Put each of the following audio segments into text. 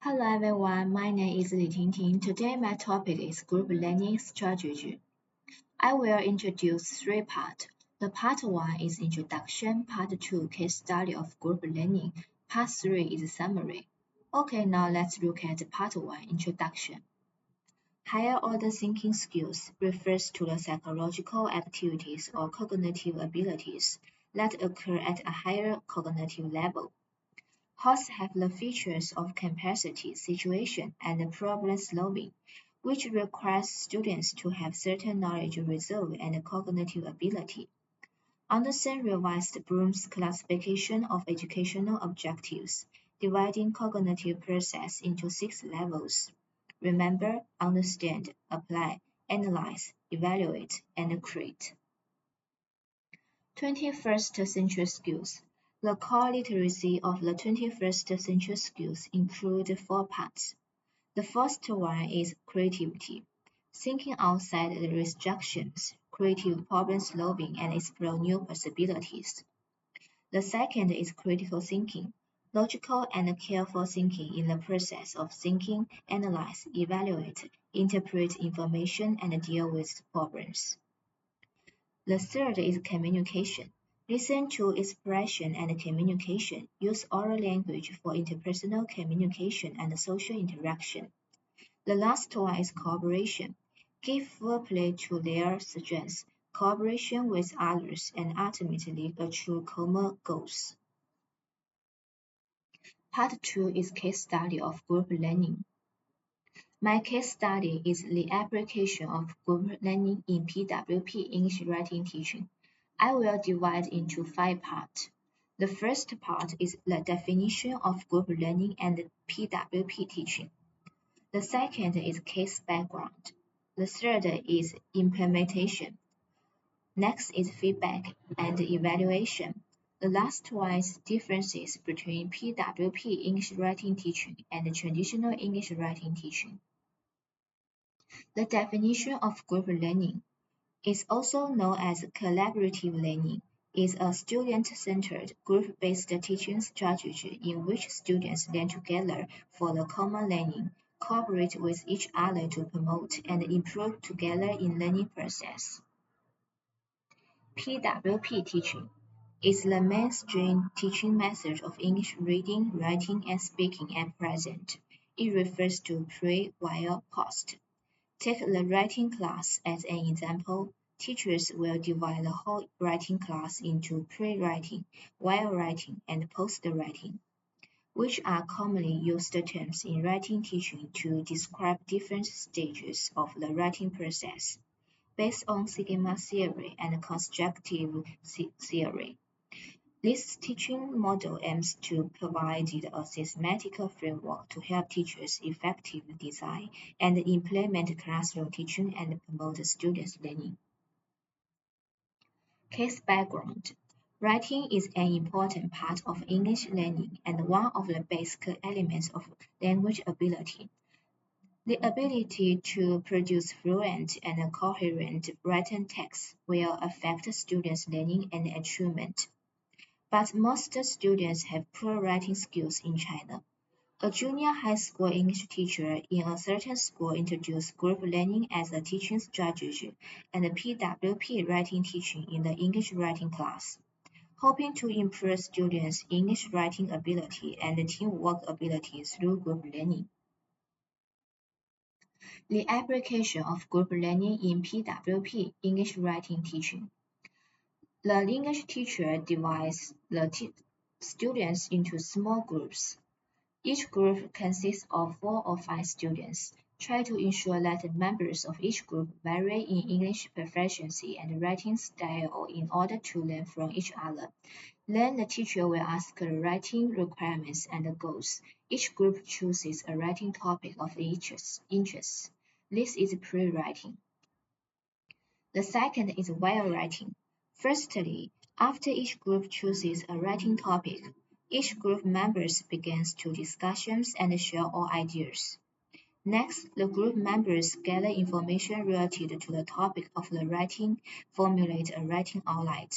Hello everyone, my name is Li Tingting. Today my topic is group learning strategy. I will introduce three parts. The part 1 is introduction, part 2 case study of group learning, part 3 is summary. Okay, now let's look at part 1 introduction. Higher order thinking skills refers to the psychological activities or cognitive abilities that occur at a higher cognitive level. HOS have the features of capacity, situation, and problem-solving, which requires students to have certain knowledge reserve and cognitive ability. Anderson revised Bloom's classification of educational objectives, dividing cognitive process into 6 levels. Remember, understand, apply, analyze, evaluate, and create. 21st century skills. The core literacy of the 21st century skills include 4 parts. The first one is creativity, thinking outside the restrictions, creative problem solving, and explore new possibilities. The second is critical thinking, logical and careful thinking in the process of thinking, analyze, evaluate, interpret information, and deal with problems. The third is communication. Listen to expression and communication. Use oral language for interpersonal communication and social interaction. The last one is cooperation. Give full play to their strengths, cooperation with others, and ultimately achieve common goals. Part 2 is case study of group learning. My case study is the application of group learning in PWP English writing teaching. I will divide into 5 parts. The first part is the definition of group learning and PWP teaching. The second is case background. The third is implementation. Next is feedback and evaluation. The last one is differences between PWP English writing teaching and traditional English writing teaching. The definition of group learning is also known as collaborative learning, is a student-centered, group-based teaching strategy in which students learn together for the common learning, cooperate with each other to promote and improve together in learning process. PWP teaching is the mainstream teaching method of English reading, writing, and speaking at present. It refers to pre, while, post. Take the writing class as an example. Teachers will divide the whole writing class into pre-writing, while writing, and post-writing, which are commonly used terms in writing teaching to describe different stages of the writing process, based on schema theory and constructive theory. This teaching model aims to provide a systematic framework to help teachers effectively design and implement classroom teaching and promote students' learning. Case background. Writing is an important part of English learning and one of the basic elements of language ability. The ability to produce fluent and coherent written text will affect students' learning and achievement. But most students have poor writing skills in China. A junior high school English teacher in a certain school introduced group learning as a teaching strategy and PWP writing teaching in the English writing class, hoping to improve students' English writing ability and teamwork ability through group learning. The application of group learning in PWP English writing teaching. The English teacher divides the students into small groups. Each group consists of 4 or 5 students. Try to ensure that the members of each group vary in English proficiency and writing style in order to learn from each other. Then the teacher will ask the writing requirements and goals. Each group chooses a writing topic of interest. This is pre-writing. The second is while writing. Firstly, after each group chooses a writing topic, each group members begins to discussions and share all ideas. Next, the group members gather information related to the topic of the writing, formulate a writing outline.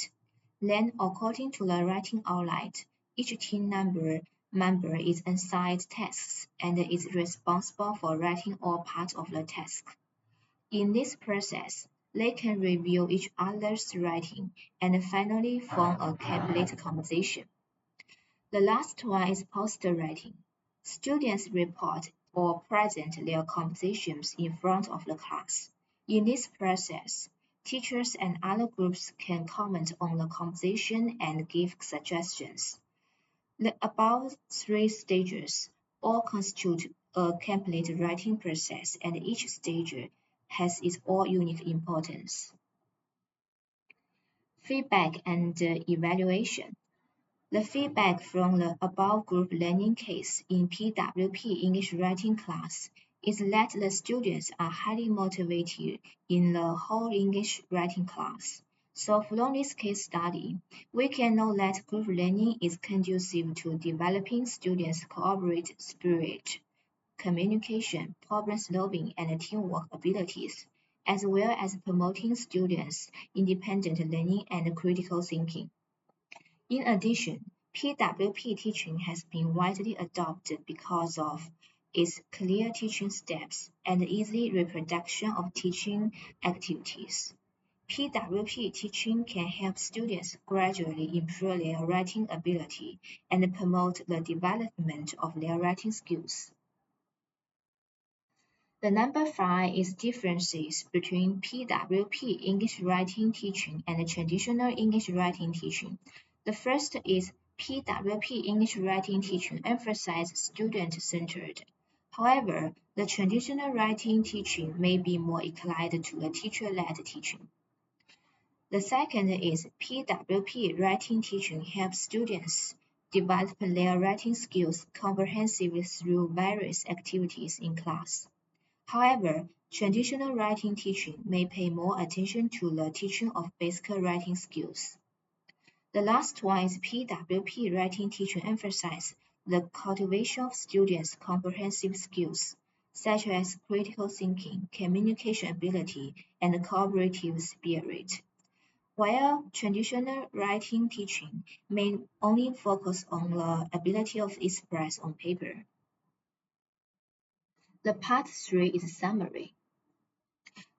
Then, according to the writing outline, each team member member is assigned tasks and is responsible for writing all parts of the task. In this process, they can review each other's writing and finally form a complete composition. The last one is poster writing. Students report or present their compositions in front of the class. In this process, teachers and other groups can comment on the composition and give suggestions. The above three stages all constitute a complete writing process, and each stage has its own unique importance. Feedback and evaluation. The feedback from the above group learning case in PWP English writing class is that the students are highly motivated in the whole English writing class. So from this case study, we can know that group learning is conducive to developing students' cooperative spirit, communication, problem-solving, and teamwork abilities, as well as promoting students' independent learning and critical thinking. In addition, PWP teaching has been widely adopted because of its clear teaching steps and easy reproduction of teaching activities. PWP teaching can help students gradually improve their writing ability and promote the development of their writing skills. The number 5 is differences between PWP English writing teaching and traditional English writing teaching. The first is PWP English writing teaching emphasizes student-centered. However, the traditional writing teaching may be more inclined to the teacher-led teaching. The second is PWP writing teaching helps students develop their writing skills comprehensively through various activities in class. However, traditional writing teaching may pay more attention to the teaching of basic writing skills. The last one is PWP writing teaching emphasizes the cultivation of students' comprehensive skills, such as critical thinking, communication ability, and cooperative spirit. While traditional writing teaching may only focus on the ability of express on paper. The part 3 is summary.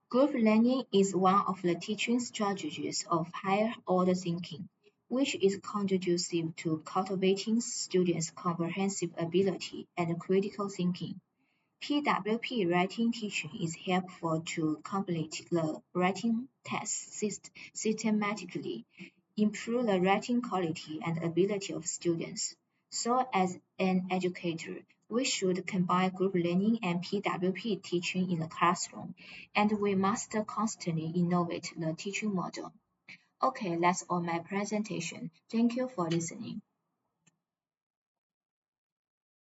Group learning is one of the teaching strategies of higher order thinking, which is conducive to cultivating students' comprehensive ability and critical thinking. PWP writing teaching is helpful to complete the writing tests systematically, improve the writing quality and ability of students. So as an educator, we should combine group learning and PWP teaching in the classroom, and we must constantly innovate the teaching model. Okay, that's all my presentation. Thank you for listening.